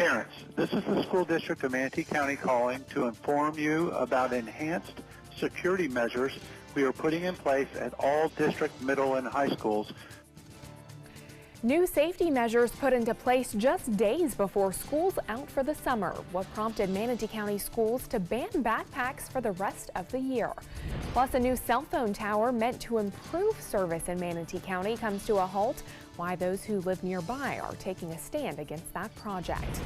Parents, this is the School District of Manatee County calling to inform you about enhanced security measures we are putting in place at all district middle and high schools. New safety measures put into place just days before school's out for the summer. What prompted Manatee County schools to ban backpacks for the rest of the year. Plus, a new cell phone tower meant to improve service in Manatee County comes to a halt. Why those who live nearby are taking a stand against that project.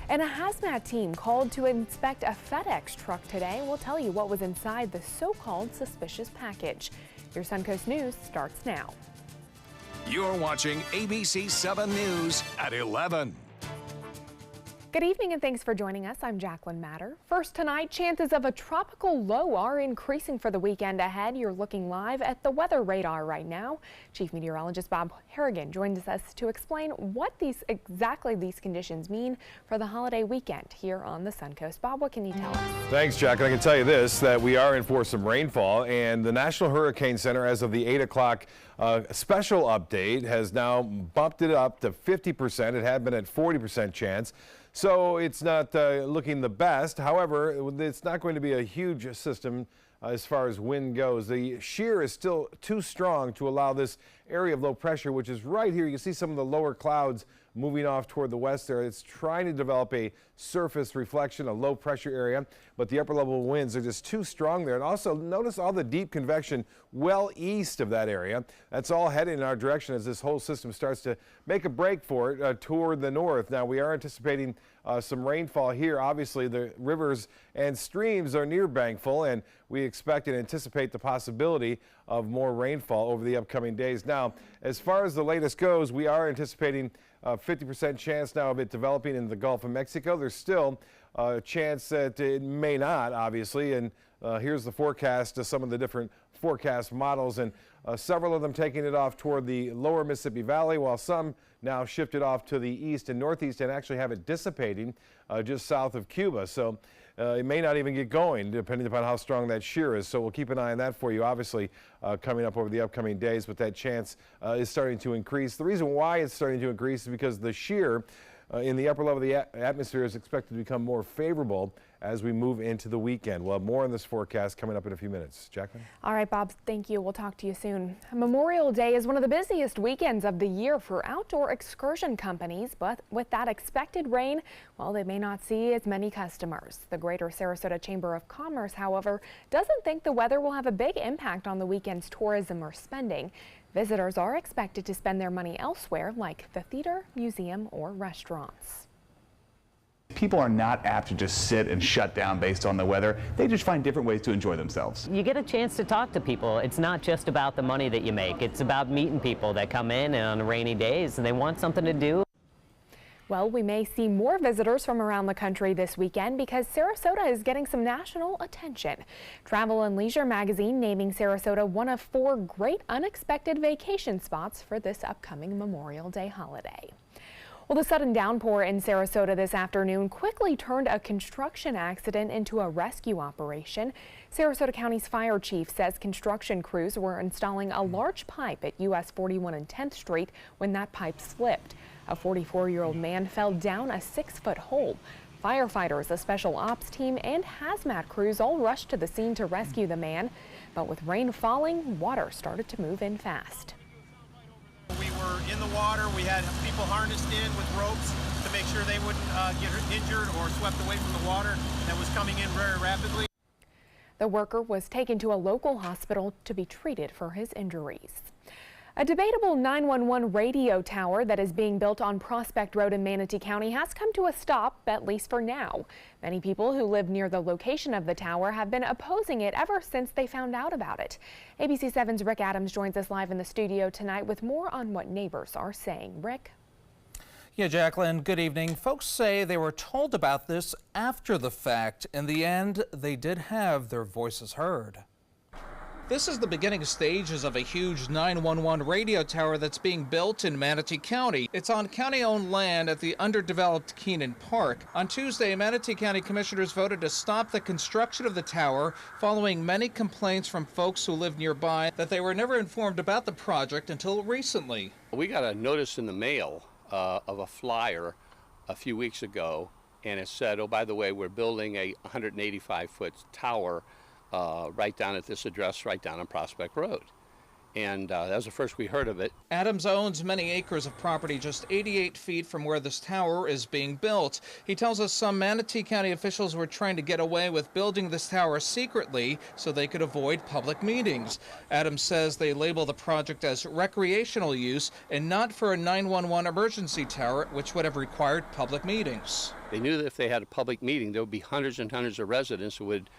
And a hazmat team called to inspect a FedEx truck today. We'll tell you what was inside the so-called suspicious package. Your Suncoast News starts now. You're watching ABC7 News at 11. Good evening and thanks for joining us. I'm Jacqueline Matter. First tonight, chances of a tropical low are increasing for the weekend ahead. You're looking live at the weather radar right now. Chief Meteorologist Bob Harrigan joins us to explain what exactly these conditions mean for the holiday weekend here on the Suncoast. Bob, what can you tell us? Thanks, Jacqueline. I can tell you this, that we are in for some rainfall, and the National Hurricane Center, as of the 8 o'clock special update, has now bumped it up to 50%. It had been at 40% chance. So it's not looking the best. However, it's not going to be a huge system as far as wind goes. The shear is still too strong to allow this area of low pressure, which is right here. You can see some of the lower clouds moving off toward the west there. It's trying to develop a surface reflection, a low pressure area, but the upper level winds are just too strong there. And also notice all the deep convection well east of that area. That's all heading in our direction as this whole system starts to make a break for it toward the north. Now we are anticipating some rainfall here. Obviously the rivers and streams are near bankful, and we expect and anticipate the possibility of more rainfall over the upcoming days. Now, as far as the latest goes, we are anticipating 50% chance now of it developing in the Gulf of Mexico. There's still a chance that it may not, obviously, and here's the forecast to some of the different forecast models, and several of them taking it off toward the lower Mississippi Valley, while some now shifted off to the east and northeast and actually have it dissipating just south of Cuba. So it may not even get going, depending upon how strong that shear is. So we'll keep an eye on that for you, obviously, coming up over the upcoming days. But that chance is starting to increase. The reason why it's starting to increase is because the shear in the upper level of the atmosphere is expected to become more favorable as we move into the weekend. We'll have more on this forecast coming up in a few minutes. Jacqueline? All right, Bob, thank you. We'll talk to you soon. Memorial Day is one of the busiest weekends of the year for outdoor excursion companies, but with that expected rain, well, they may not see as many customers. The Greater Sarasota Chamber of Commerce, however, doesn't think the weather will have a big impact on the weekend's tourism or spending. Visitors are expected to spend their money elsewhere, like the theater, museum, or restaurants. People are not apt to just sit and shut down based on the weather. They just find different ways to enjoy themselves. You get a chance to talk to people. It's not just about the money that you make. It's about meeting people that come in on rainy days and they want something to do. Well, we may see more visitors from around the country this weekend because Sarasota is getting some national attention. Travel and Leisure magazine naming Sarasota one of 4 great unexpected vacation spots for this upcoming Memorial Day holiday. Well, the sudden downpour in Sarasota this afternoon quickly turned a construction accident into a rescue operation. Sarasota County's fire chief says construction crews were installing a large pipe at US 41 and 10th Street when that pipe slipped. A 44-year-old man fell down a 6-foot hole. Firefighters, a special ops team, and hazmat crews all rushed to the scene to rescue the man. But with rain falling, water started to move in fast. We were in the water. We had people harnessed in with ropes to make sure they wouldn't get injured or swept away from the water that was coming in very rapidly. The worker was taken to a local hospital to be treated for his injuries. A debatable 911 radio tower that is being built on Prospect Road in Manatee County has come to a stop, at least for now. Many people who live near the location of the tower have been opposing it ever since they found out about it. ABC7's Rick Adams joins us live in the studio tonight with more on what neighbors are saying. Rick? Yeah, Jacqueline, good evening. Folks say they were told about this after the fact. In the end, they did have their voices heard. This is the beginning stages of a huge 911 radio tower that's being built in Manatee County. It's on county-owned land at the underdeveloped Keenan Park. On Tuesday, Manatee County commissioners voted to stop the construction of the tower following many complaints from folks who live nearby that they were never informed about the project until recently. We got a notice in the mail of a flyer a few weeks ago, and it said, oh, by the way, we're building a 185-foot tower right down at this address, right down on Prospect Road. And that was the first we heard of it. Adams owns many acres of property just 88 feet from where this tower is being built. He tells us some Manatee County officials were trying to get away with building this tower secretly so they could avoid public meetings. Adams says they label the project as recreational use and not for a 911 emergency tower, which would have required public meetings. They knew that if they had a public meeting, there would be hundreds and hundreds of residents who would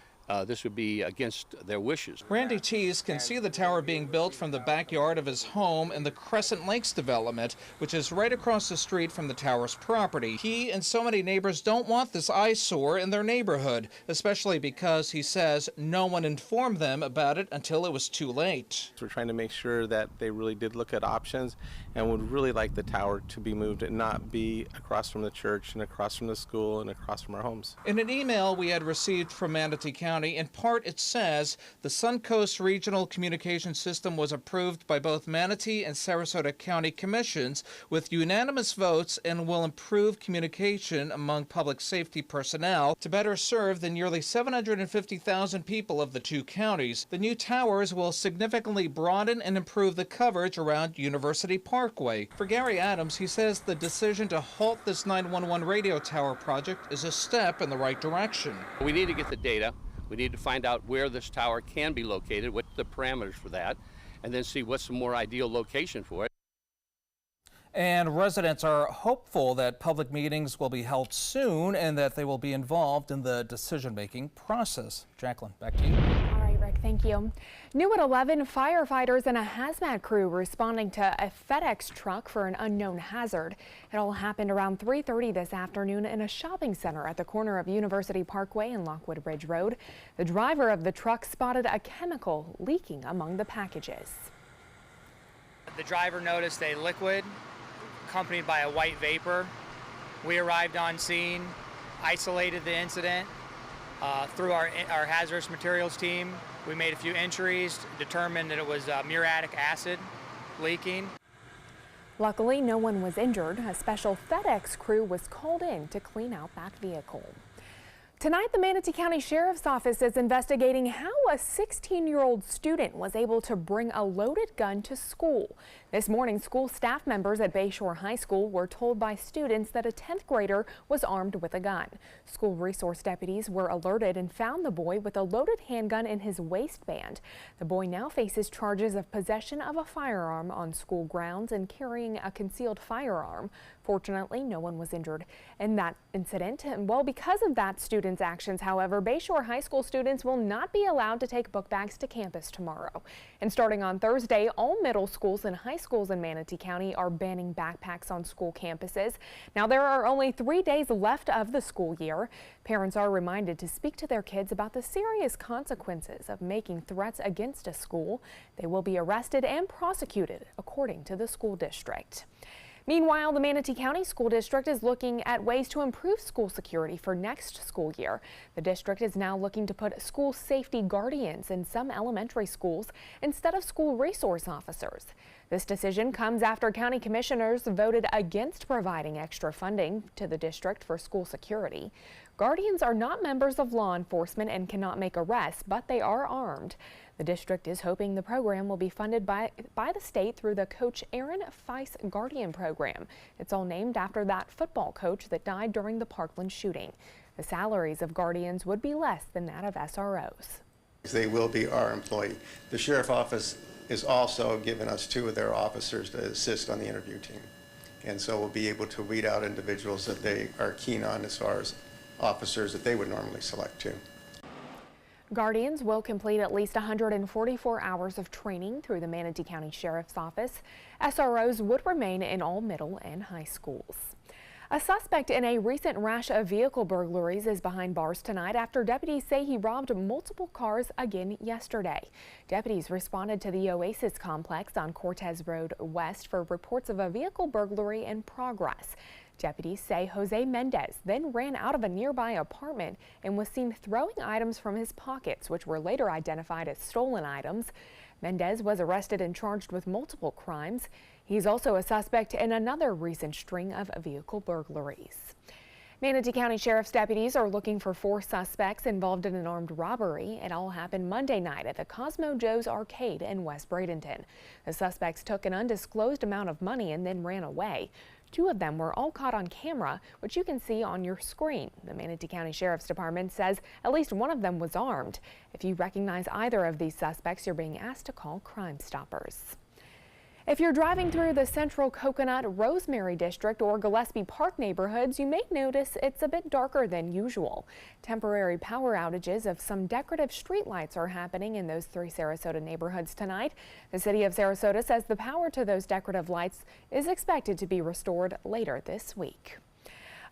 this would be against their wishes. Randy Tees can see the tower being built from the backyard of his home in the Crescent Lakes development, which is right across the street from the tower's property. He and so many neighbors don't want this eyesore in their neighborhood, especially because he says no one informed them about it until it was too late. We're trying to make sure that they really did look at options and would really like the tower to be moved and not be across from the church and across from the school and across from our homes. In an email we had received from Manatee County, in part it says the Suncoast Regional Communication System was approved by both Manatee and Sarasota County Commissions with unanimous votes and will improve communication among public safety personnel to better serve the nearly 750,000 people of the two counties. The new towers will significantly broaden and improve the coverage around University Parkway. For Gary Adams, he says the decision to halt this 911 radio tower project is a step in the right direction. We need to get the data. We need to find out where this tower can be located, what's the parameters for that, and then see what's the more ideal location for it. And residents are hopeful that public meetings will be held soon and that they will be involved in the decision-making process. Jacqueline, back to you. All right, Rick, thank you. New at 11, firefighters and a hazmat crew responding to a FedEx truck for an unknown hazard. It all happened around 3:30 this afternoon in a shopping center at the corner of University Parkway and Lockwood Ridge Road. The driver of the truck spotted a chemical leaking among the packages. The driver noticed a liquid accompanied by a white vapor. We arrived on scene, isolated the incident through our hazardous materials team. We made a few entries, determined that it was muriatic acid leaking. Luckily, no one was injured. A special FedEx crew was called in to clean out that vehicle. Tonight, the Manatee County Sheriff's Office is investigating how a 16-year-old student was able to bring a loaded gun to school. This morning, school staff members at Bayshore High School were told by students that a 10th grader was armed with a gun. School resource deputies were alerted and found the boy with a loaded handgun in his waistband. The boy now faces charges of possession of a firearm on school grounds and carrying a concealed firearm. Fortunately, no one was injured in that incident. And well, because of that student's actions, however, Bayshore High School students will not be allowed to take book bags to campus tomorrow. And starting on Thursday, all middle schools and high schools in Manatee County are banning backpacks on school campuses. Now, there are only 3 days left of the school year. Parents are reminded to speak to their kids about the serious consequences of making threats against a school. They will be arrested and prosecuted, according to the school district. Meanwhile, the Manatee County School District is looking at ways to improve school security for next school year. The district is now looking to put school safety guardians in some elementary schools instead of school resource officers. This decision comes after county commissioners voted against providing extra funding to the district for school security. Guardians are not members of law enforcement and cannot make arrests, but they are armed. The district is hoping the program will be funded by the state through the Coach Aaron Feist Guardian Program. It's all named after that football coach that died during the Parkland shooting. The salaries of guardians would be less than that of SROs. They will be our employee. The sheriff's office is also giving us 2 of their officers to assist on the interview team. And so we'll be able to weed out individuals that they are keen on as far as officers that they would normally select too. Guardians will complete at least 144 hours of training through the Manatee County Sheriff's Office. SROs would remain in all middle and high schools. A suspect in a recent rash of vehicle burglaries is behind bars tonight after deputies say he robbed multiple cars again yesterday. Deputies responded to the Oasis complex on Cortez Road West for reports of a vehicle burglary in progress. Deputies say Jose Mendez then ran out of a nearby apartment and was seen throwing items from his pockets, which were later identified as stolen items. Mendez was arrested and charged with multiple crimes. He's also a suspect in another recent string of vehicle burglaries. Manatee County Sheriff's deputies are looking for 4 suspects involved in an armed robbery. It all happened Monday night at the Cosmo Joe's Arcade in West Bradenton. The suspects took an undisclosed amount of money and then ran away. 2 of them were all caught on camera, which you can see on your screen. The Manatee County Sheriff's Department says at least one of them was armed. If you recognize either of these suspects, you're being asked to call Crime Stoppers. If you're driving through the Central Coconut, Rosemary District or Gillespie Park neighborhoods, you may notice it's a bit darker than usual. Temporary power outages of some decorative streetlights are happening in those 3 Sarasota neighborhoods tonight. The city of Sarasota says the power to those decorative lights is expected to be restored later this week.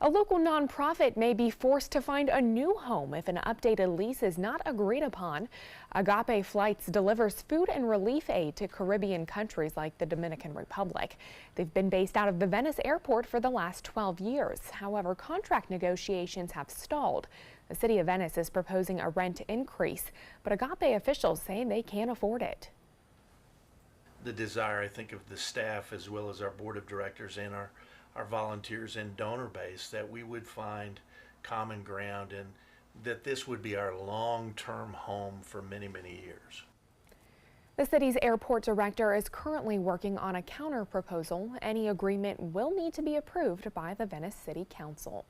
A local nonprofit may be forced to find a new home if an updated lease is not agreed upon. Agape Flights delivers food and relief aid to Caribbean countries like the Dominican Republic. They've been based out of the Venice airport for the last 12 years. However, contract negotiations have stalled. The city of Venice is proposing a rent increase, but Agape officials say they can't afford it. The desire, I think, of the staff as well as our board of directors and our volunteers and donor base, that we would find common ground and that this would be our long-term home for many, many years. The city's airport director is currently working on a counter proposal. Any agreement will need to be approved by the Venice City Council.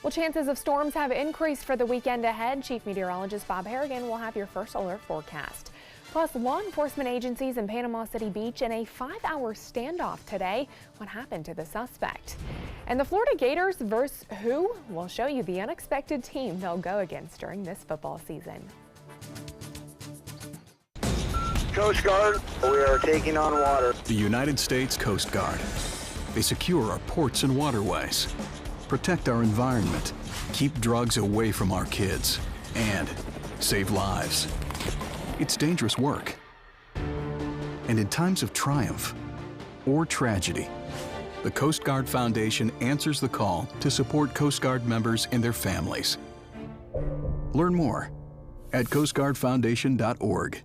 Well, chances of storms have increased for the weekend ahead. Chief Meteorologist Bob Harrigan will have your first alert forecast. Plus, law enforcement agencies in Panama City Beach in a 5-hour standoff today. What happened to the suspect? And the Florida Gators versus who? We'll show you the unexpected team they'll go against during this football season. Coast Guard, we are taking on water. The United States Coast Guard. They secure our ports and waterways, protect our environment, keep drugs away from our kids, and save lives. It's dangerous work. And in times of triumph or tragedy, the Coast Guard Foundation answers the call to support Coast Guard members and their families. Learn more at coastguardfoundation.org.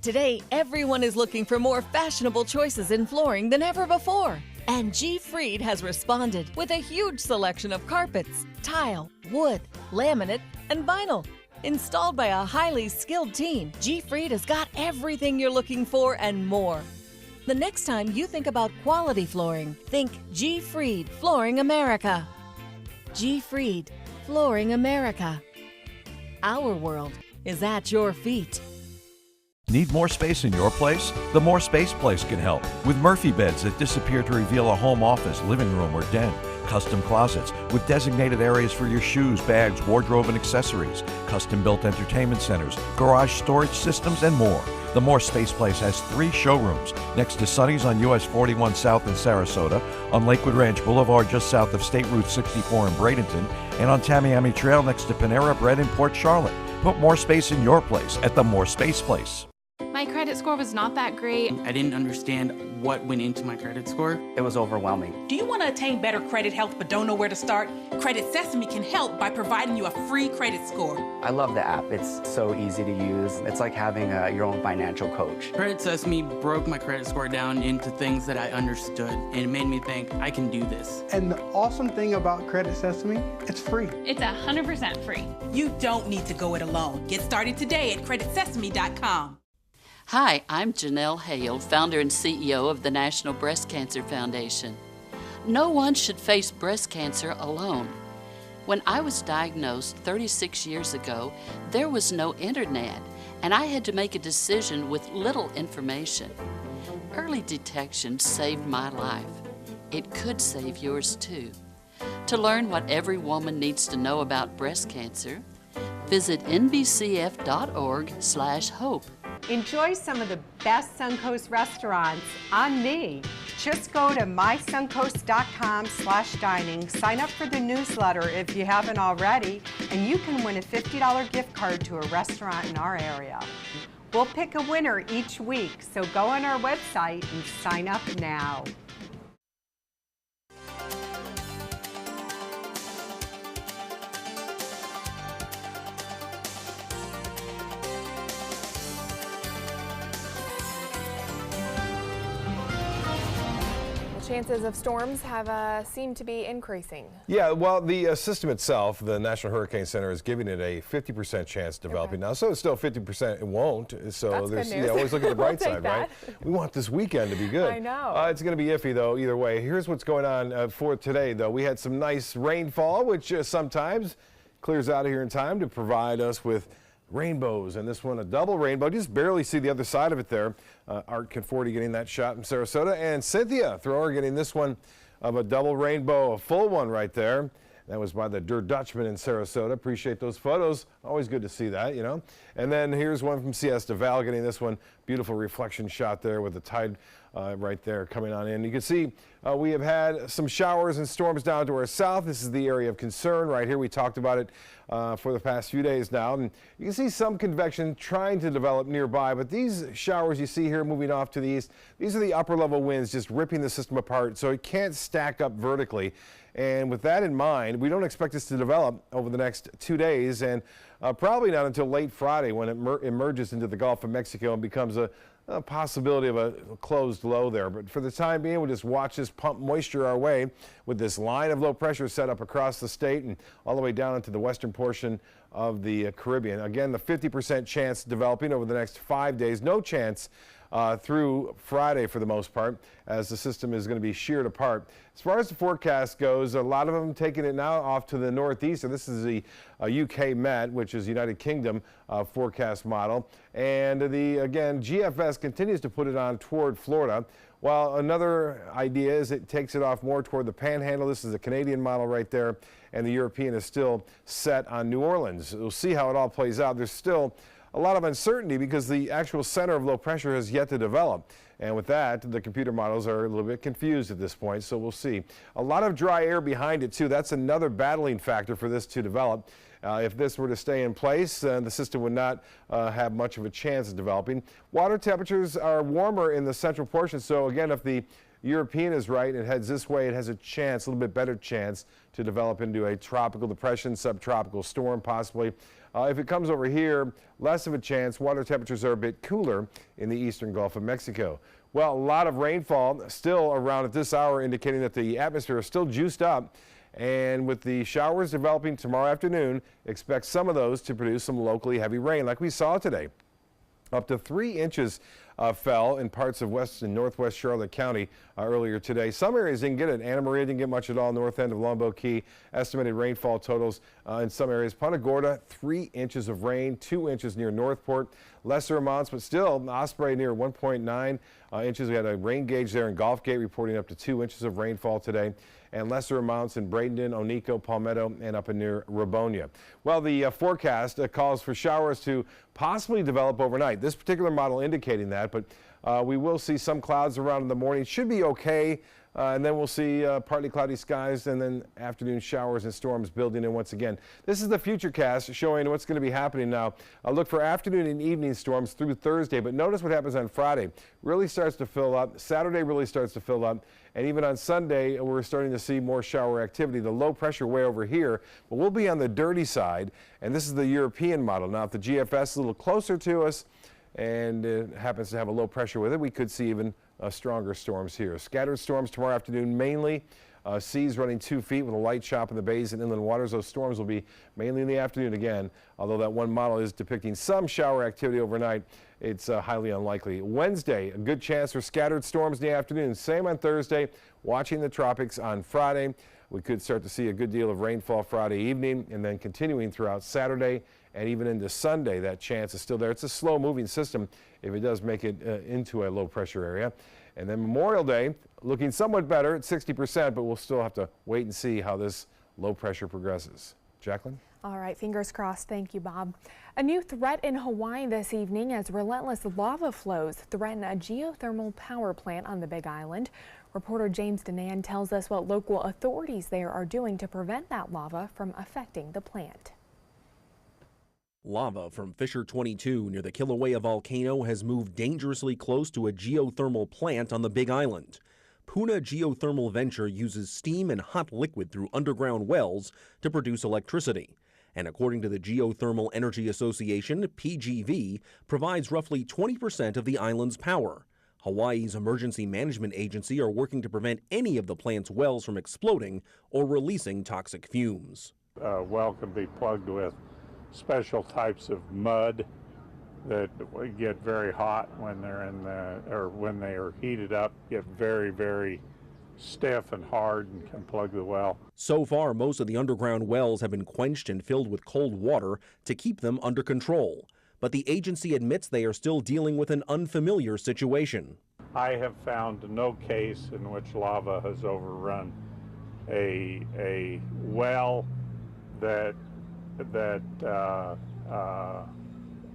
Today, everyone is looking for more fashionable choices in flooring than ever before. And G. Fried has responded with a huge selection of carpets, tile, wood, laminate, and vinyl. Installed by a highly skilled team, G. Fried has got everything you're looking for and more. The next time you think about quality flooring, think G. Fried Flooring America. G. Fried Flooring America. Our world is at your feet. Need more space in your place? The More Space Place can help with Murphy beds that disappear to reveal a home office, living room, or den. Custom closets with designated areas for your shoes, bags, wardrobe, and accessories. Custom-built entertainment centers, garage storage systems, and more. The More Space Place has 3 showrooms next to Sonny's on US 41 South in Sarasota, on Lakewood Ranch Boulevard just south of State Route 64 in Bradenton, and on Tamiami Trail next to Panera Bread in Port Charlotte. Put more space in your place at the More Space Place. My credit score was not that great. I didn't understand what went into my credit score. It was overwhelming. Do you want to attain better credit health but don't know where to start? Credit Sesame can help by providing you a free credit score. I love the app. It's so easy to use. It's like having your own financial coach. Credit Sesame broke my credit score down into things that I understood, and it made me think I can do this. And the awesome thing about Credit Sesame, it's free. It's 100% free. You don't need to go it alone. Get started today at creditsesame.com. Hi, I'm Janelle Hale, founder and CEO of the National Breast Cancer Foundation. No one should face breast cancer alone. When I was diagnosed 36 years ago, there was no internet, and I had to make a decision with little information. Early detection saved my life. It could save yours too. To learn what every woman needs to know about breast cancer, visit nbcf.org/hope. Enjoy some of the best Suncoast restaurants on me. Just go to mysuncoast.com/dining, sign up for the newsletter if you haven't already, and you can win a $50 gift card to a restaurant in our area. We'll pick a winner each week, so go on our website and sign up now. chances of storms have seemed to be increasing. Yeah, well, the system itself, the National Hurricane Center, is giving it a 50% chance developing now. So it's still 50% it won't. So That's there's, good news. always look at the bright We'll side, take right? We want this weekend to be good. I know. It's going to be iffy, though, either way. Here's what's going on for today, though. We had some nice rainfall, which sometimes clears out of here in time to provide us with rainbows, and this one a double rainbow. Just barely see the other side of it there. Art Conforti getting that shot in Sarasota, and Cynthia Thrower getting this one of a double rainbow, a full one right there. That was by the Der Dutchman in Sarasota. Appreciate those photos. Always good to see that, you know. And then here's one from Siesta Val getting this one. Beautiful reflection shot there with the tide right there coming on in. You can see we have had some showers and storms down to our south. This is the area of concern right here. We talked about it for the past few days now. And you can see some convection trying to develop nearby, but these showers you see here moving off to the east, these are the upper level winds just ripping the system apart, so it can't stack up vertically. And with that in mind, we don't expect this to develop over the next 2 days, and probably not until late Friday when it emerges into the Gulf of Mexico and becomes a possibility of a closed low there. But for the time being, we'll just watch this pump moisture our way with this line of low pressure set up across the state and all the way down into the western portion of the Caribbean. Again, the 50% chance developing over the next 5 days. No chance through Friday for the most part, as the system is going to be sheared apart. As far as the forecast goes, a lot of them taking it now off to the northeast. So this is the UK Met, which is United Kingdom forecast model. And again, GFS continues to put it on toward Florida. While another idea is it takes it off more toward the Panhandle. This is the Canadian model right there, and the European is still set on New Orleans. We'll see how it all plays out. There's still a lot of uncertainty because the actual center of low pressure has yet to develop. And with that, the computer models are a little bit confused at this point, so we'll see. A lot of dry air behind it, too. That's another battling factor for this to develop. If this were to stay in place, the system would not have much of a chance of developing. Water temperatures are warmer in the central portion, so again, if the European is right and it heads this way, it has a chance, a little bit better chance to develop into a tropical depression, subtropical storm possibly. If it comes over here, less of a chance. Water temperatures are a bit cooler in the eastern Gulf of Mexico. Well, a lot of rainfall still around at this hour, indicating that the atmosphere is still juiced up. And with the showers developing tomorrow afternoon, expect some of those to produce some locally heavy rain like we saw today. Up to 3 inches fell in parts of west and northwest Charlotte County earlier today. Some areas didn't get it. Anna Maria didn't get much at all. North end of Longboat Key. Estimated rainfall totals in some areas. Punta Gorda, 3 inches of rain, 2 inches near Northport. Lesser amounts, but still, Osprey near 1.9 inches. We had a rain gauge there in Gulfgate reporting up to 2 inches of rainfall today. And lesser amounts in Bradenton, Onico, Palmetto, and up in near Rabonia. Well, the forecast calls for showers to possibly develop overnight. This particular model indicating that, but we will see some clouds around in the morning. Should be okay, and then we'll see partly cloudy skies and then afternoon showers and storms building in once again. This is the Futurecast showing what's going to be happening now. Look for afternoon and evening storms through Thursday, but notice what happens on Friday. Really starts to fill up. Saturday really starts to fill up. And even on Sunday, we're starting to see more shower activity. The low pressure way over here, but we'll be on the dirty side. And this is the European model. Now, if the GFS is a little closer to us and it happens to have a low pressure with it, we could see even stronger storms here. Scattered storms tomorrow afternoon, mainly. Seas running 2 feet with a light chop in the bays and inland waters. Those storms will be mainly in the afternoon again, although that one model is depicting some shower activity overnight. It's highly unlikely. Wednesday, a good chance for scattered storms in the afternoon. Same on Thursday. Watching the tropics on Friday. We could start to see a good deal of rainfall Friday evening and then continuing throughout Saturday and even into Sunday. That chance is still there. It's a slow-moving system if it does make it into a low-pressure area. And then Memorial Day, looking somewhat better at 60%, but we'll still have to wait and see how this low pressure progresses. Jacqueline? All right, fingers crossed. Thank you, Bob. A new threat in Hawaii this evening as relentless lava flows threaten a geothermal power plant on the Big Island. Reporter James Denan tells us what local authorities there are doing to prevent that lava from affecting the plant. Lava from Fissure 22 near the Kilauea volcano has moved dangerously close to a geothermal plant on the Big Island. Puna Geothermal Venture uses steam and hot liquid through underground wells to produce electricity. And according to the Geothermal Energy Association, PGV provides roughly 20% of the island's power. Hawaii's Emergency Management Agency are working to prevent any of the plant's wells from exploding or releasing toxic fumes. A well can be plugged with special types of mud that get very hot when they're when they are heated up, get very, very stiff and hard and can plug the well. So far, most of the underground wells have been quenched and filled with cold water to keep them under control. But the agency admits they are still dealing with an unfamiliar situation. I have found no case in which lava has overrun a well that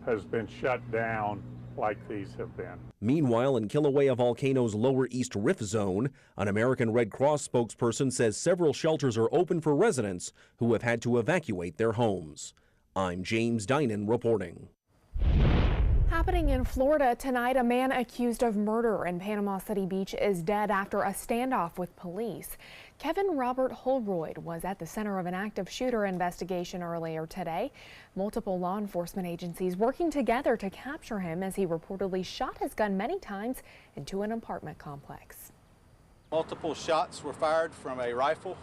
has been shut down like these have been. Meanwhile, in Kilauea Volcano's lower east rift zone, an American Red Cross spokesperson says several shelters are open for residents who have had to evacuate their homes. I'm James Dinan reporting. Happening in Florida tonight, a man accused of murder in Panama City Beach is dead after a standoff with police. Kevin Robert Holroyd was at the center of an active shooter investigation earlier today. Multiple law enforcement agencies working together to capture him as he reportedly shot his gun many times into an apartment complex. Multiple shots were fired from a rifle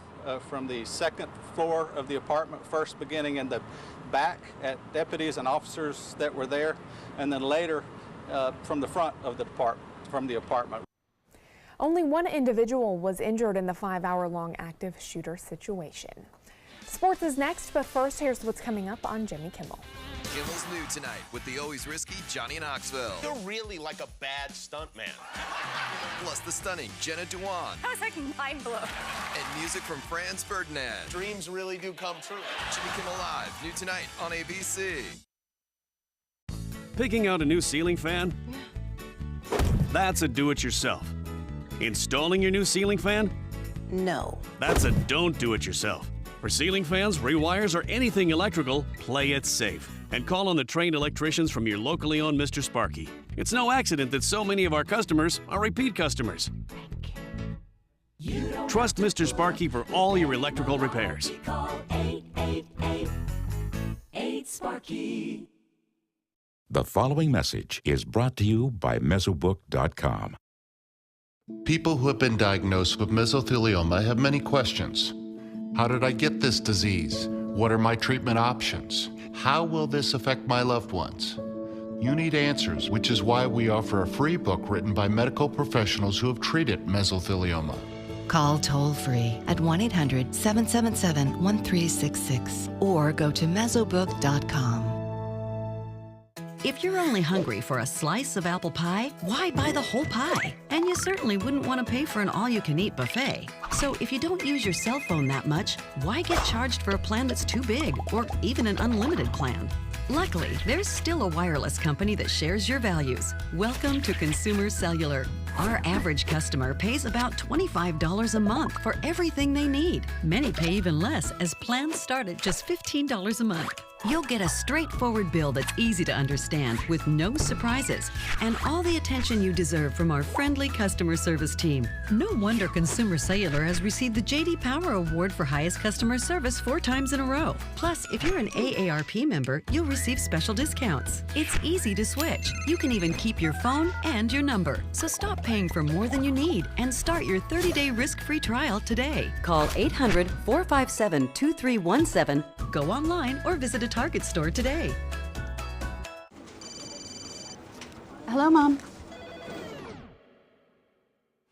from the second floor of the apartment, first beginning in the back at deputies and officers that were there, and then later from the front of the apartment. Only one individual was injured in the 5-hour-long active shooter situation. Sports is next, but first, here's what's coming up on Jimmy Kimmel. Kimmel's New tonight with the always risky Johnny Knoxville. You're really like a bad stuntman. Plus the stunning Jenna Dewan. That was like mind blowing. And music from Franz Ferdinand. Dreams really do come true. Jimmy Kimmel Live, new tonight on ABC. Picking out a new ceiling fan? That's a do-it-yourself. Installing your new ceiling fan? No. That's a don't do it yourself. For ceiling fans, rewires, or anything electrical, play it safe. And call on the trained electricians from your locally owned Mr. Sparky. It's no accident that so many of our customers are repeat customers. Trust Mr. Sparky for all your electrical repairs. Call 888-8-SPARKY. The following message is brought to you by Mesobook.com. People who have been diagnosed with mesothelioma have many questions. How did I get this disease? What are my treatment options? How will this affect my loved ones? You need answers, which is why we offer a free book written by medical professionals who have treated mesothelioma. Call toll-free at 1-800-777-1366 or go to Mesobook.com. If you're only hungry for a slice of apple pie, why buy the whole pie? And you certainly wouldn't want to pay for an all-you-can-eat buffet. So if you don't use your cell phone that much, why get charged for a plan that's too big or even an unlimited plan? Luckily, there's still a wireless company that shares your values. Welcome to Consumer Cellular. Our average customer pays about $25 a month for everything they need. Many pay even less, as plans start at just $15 a month. You'll get a straightforward bill that's easy to understand with no surprises and all the attention you deserve from our friendly customer service team. No wonder Consumer Cellular has received the J.D. Power Award for highest customer service 4 times in a row. Plus, if you're an AARP member, you'll receive special discounts. It's easy to switch. You can even keep your phone and your number. So stop paying for more than you need and start your 30-day risk-free trial today. Call 800-457-2317. Go online or visit a Target store today. Hello, Mom.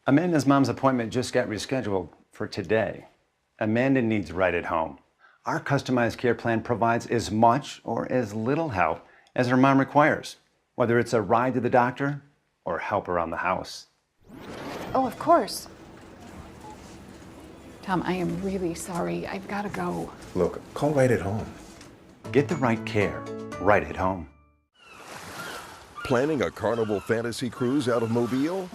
Amanda's mom's appointment just got rescheduled for today. Amanda needs right at home. Our customized care plan provides as much or as little help as her mom requires, whether it's a ride to the doctor or help around the house. Oh, of course. Tom, I am really sorry. I've got to go. Look, call right at home. Get the right care right at home. Planning a Carnival Fantasy Cruise out of Mobile?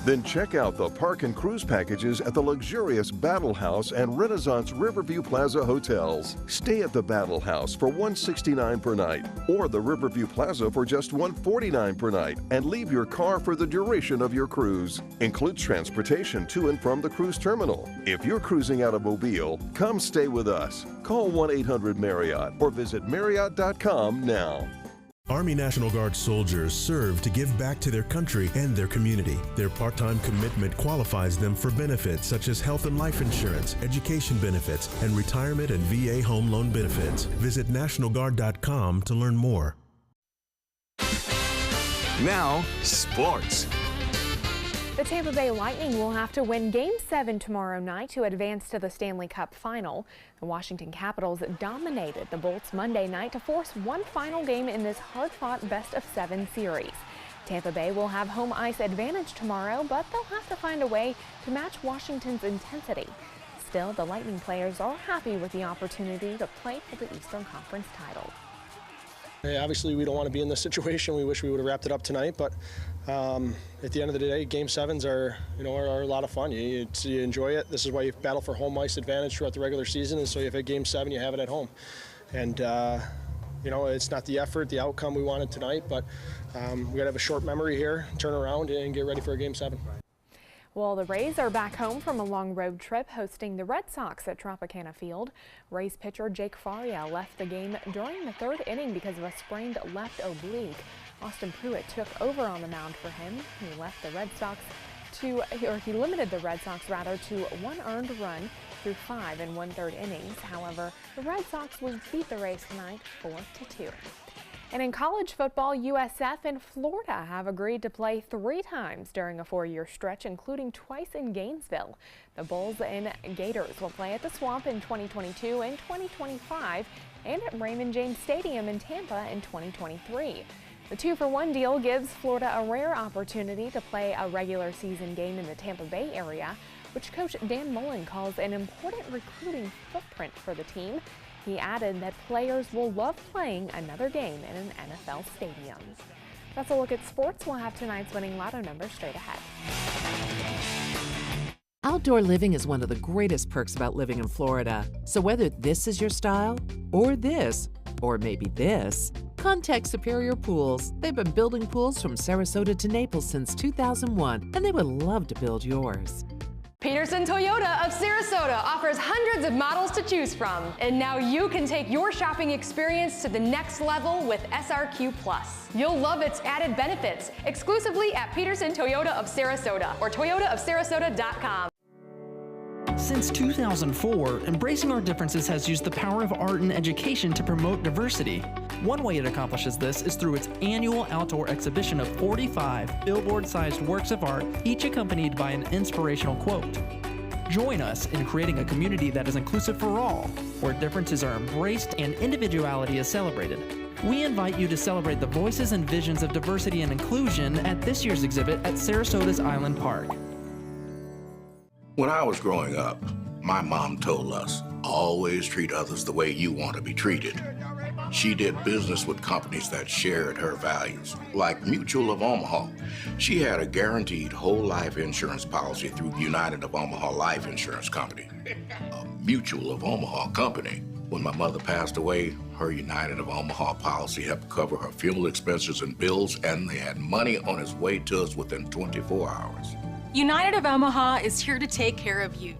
Then check out the park and cruise packages at the luxurious Battle House and Renaissance Riverview Plaza hotels. Stay at the Battle House for $169 per night, or the Riverview Plaza for just $149 per night, and leave your car for the duration of your cruise. Includes transportation to and from the cruise terminal. If you're cruising out of Mobile, come stay with us. Call 1-800-MARRIOTT or visit Marriott.com now. Army National Guard soldiers serve to give back to their country and their community. Their part-time commitment qualifies them for benefits such as health and life insurance, education benefits, and retirement and VA home loan benefits. Visit NationalGuard.com to learn more. Now, sports. The Tampa Bay Lightning will have to win Game 7 tomorrow night to advance to the Stanley Cup final. The Washington Capitals dominated the Bolts Monday night to force one final game in this hard-fought best-of-7 series. Tampa Bay will have home ice advantage tomorrow, but they'll have to find a way to match Washington's intensity. Still, the Lightning players are happy with the opportunity to play for the Eastern Conference title. Obviously, we don't want to be in this situation. We wish we would have wrapped it up tonight, but at the end of the day, Game 7s are a lot of fun. You enjoy it. This is why you battle for home ice advantage throughout the regular season, and so if you have Game 7, you have it at home. And it's not the effort, the outcome we wanted tonight, but we got to have a short memory here, turn around, and get ready for a Game 7. Well, the Rays are back home from a long road trip hosting the Red Sox at Tropicana Field. Rays pitcher Jake Faria left the game during the third inning because of a sprained left oblique. Austin Pruitt took over on the mound for him. He limited the Red Sox to one earned run through 5 1/3 innings. However, the Red Sox would beat the Rays tonight 4-2. And in college football, USF and Florida have agreed to play 3 times during a 4-year stretch, including twice in Gainesville. The Bulls and Gators will play at the Swamp in 2022 and 2025 and at Raymond James Stadium in Tampa in 2023. The 2-for-1 deal gives Florida a rare opportunity to play a regular season game in the Tampa Bay area, which Coach Dan Mullen calls an important recruiting footprint for the team. He added that players will love playing another game in an NFL stadium. That's a look at sports. We'll have tonight's winning lotto numbers straight ahead. Outdoor living is one of the greatest perks about living in Florida. So whether this is your style, or this, or maybe this, contact Superior Pools. They've been building pools from Sarasota to Naples since 2001, and they would love to build yours. Peterson Toyota of Sarasota offers hundreds of models to choose from. And now you can take your shopping experience to the next level with SRQ Plus. You'll love its added benefits exclusively at Peterson Toyota of Sarasota or toyotaofsarasota.com. Since 2004, Embracing Our Differences has used the power of art and education to promote diversity. One way it accomplishes this is through its annual outdoor exhibition of 45 billboard-sized works of art, each accompanied by an inspirational quote. Join us in creating a community that is inclusive for all, where differences are embraced and individuality is celebrated. We invite you to celebrate the voices and visions of diversity and inclusion at this year's exhibit at Sarasota's Island Park. When I was growing up, my mom told us, always treat others the way you want to be treated. She did business with companies that shared her values, like Mutual of Omaha. She had a guaranteed whole life insurance policy through United of Omaha Life Insurance Company, a Mutual of Omaha company. When my mother passed away, her United of Omaha policy helped cover her funeral expenses and bills, and they had money on its way to us within 24 hours. United of Omaha is here to take care of you.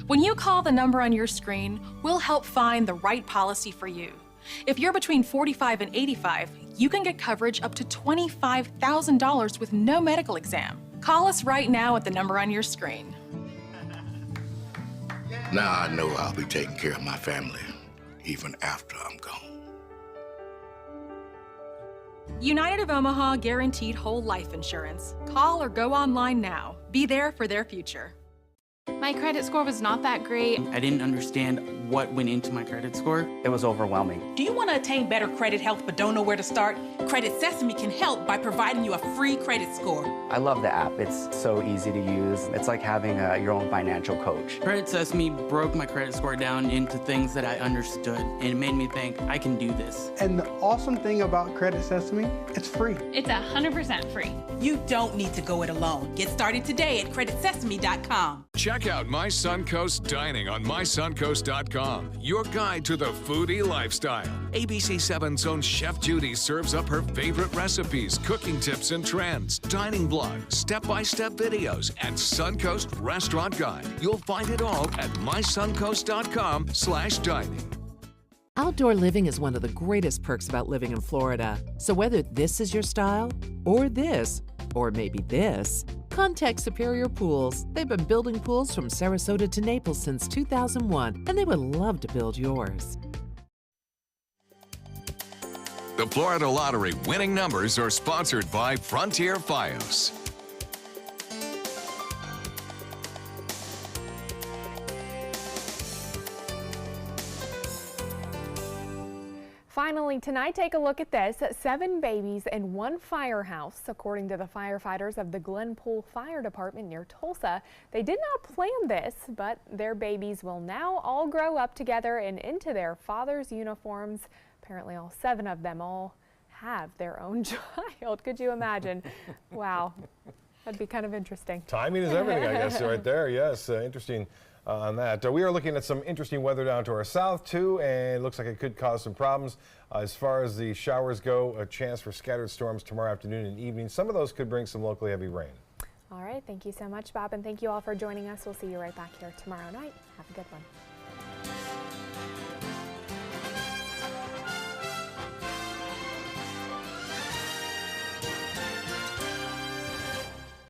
When you call the number on your screen, we'll help find the right policy for you. If you're between 45 and 85, you can get coverage up to $25,000 with no medical exam. Call us right now at the number on your screen. Now I know I'll be taking care of my family, even after I'm gone. United of Omaha guaranteed whole life insurance. Call or go online now. Be there for their future. My credit score was not that great. I didn't understand what went into my credit score. It was overwhelming. Do you want to attain better credit health but don't know where to start? Credit Sesame can help by providing you a free credit score. I love the app. It's so easy to use. It's like having your own financial coach. Credit Sesame broke my credit score down into things that I understood, and it made me think, I can do this. And the awesome thing about Credit Sesame, it's free. It's 100% free. You don't need to go it alone. Get started today at creditsesame.com. Check out My Suncoast Dining on mysuncoast.com, your guide to the foodie lifestyle. ABC7's own Chef Judy serves up her favorite recipes, cooking tips and trends, dining blogs, step-by-step videos, and Suncoast Restaurant Guide. You'll find it all at mysuncoast.com/dining. Outdoor living is one of the greatest perks about living in Florida. So whether this is your style, or this, or maybe this, contact Superior Pools. They've been building pools from Sarasota to Naples since 2001, and they would love to build yours. The Florida Lottery winning numbers are sponsored by Frontier Fios. Finally, tonight, take a look at this. 7 babies in one firehouse, according to the firefighters of the Glenpool Fire Department near Tulsa. They did not plan this, but their babies will now all grow up together and into their father's uniforms. Apparently, all 7 of them all have their own child. Could you imagine? Wow. That'd be kind of interesting. Timing is everything, I guess, right there. Yes, interesting on that. We are looking at some interesting weather down to our south, too, and it looks like it could cause some problems. As far as the showers go, a chance for scattered storms tomorrow afternoon and evening. Some of those could bring some locally heavy rain. All right. Thank you so much, Bob, and thank you all for joining us. We'll see you right back here tomorrow night. Have a good one.